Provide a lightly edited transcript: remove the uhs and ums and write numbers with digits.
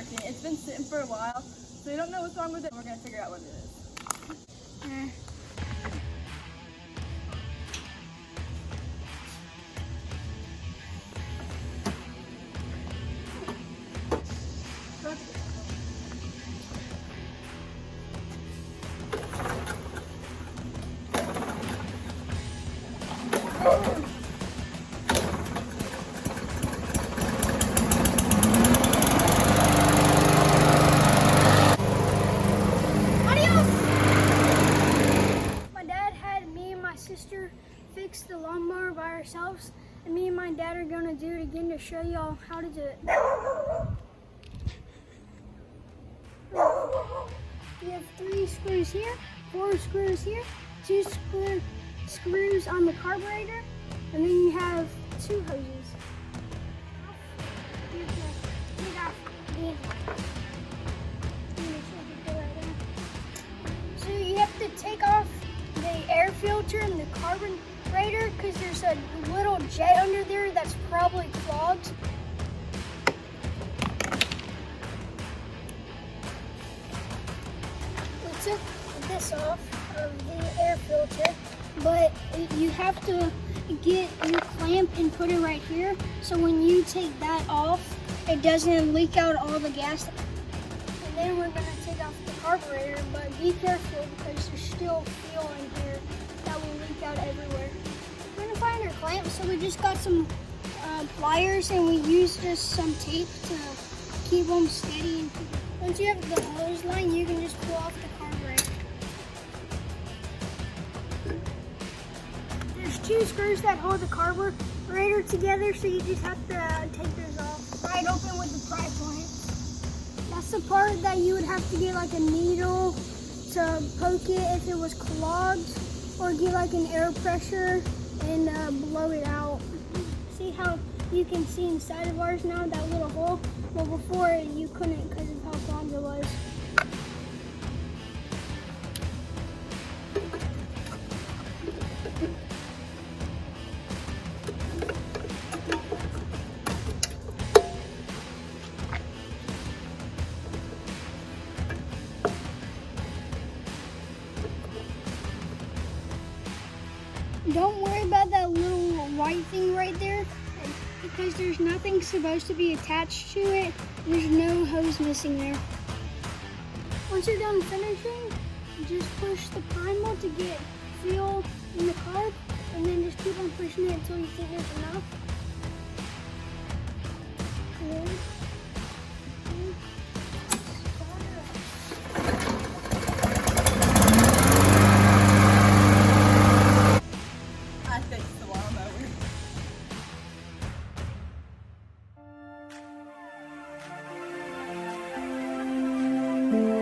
working. It's been sitting for a while, so we don't know what's wrong with it. We're gonna figure out what it is. Fix the lawnmower by ourselves, and me and my dad are gonna do it again to show y'all how to do it. You have 3 screws here, 4 screws here, 2 screws on the carburetor, and then you have 2 hoses. So you have to take off the air filter and the carburetor because there's a little jet under there that's probably clogged. We took this off of the air filter, but you have to get your clamp and put it right here so when you take that off, it doesn't leak out all the gas. And then we're going to take off the carburetor, but be careful because there's still fuel in here that will leak out everywhere. We're going to find our clamp, so we just got some pliers and we used just some tape to keep them steady. Once you have the hose line, you can just pull off the carburetor. There's 2 screws that hold the carburetor together, so you just have to take those off. Right open with the pry point. That's the part that you would have to get like a needle to poke it if it was clogged, or get like an air pressure and blow it out. See how you can see inside of ours now, that little hole? Well, before you couldn't because of how clogged it was. Don't worry about that little white thing right there because there's nothing supposed to be attached to it. There's no hose missing there. Once you're done finishing, just push the primal to get fuel in the carb, and then just keep on pushing it until you think there's enough. Good. Thank you.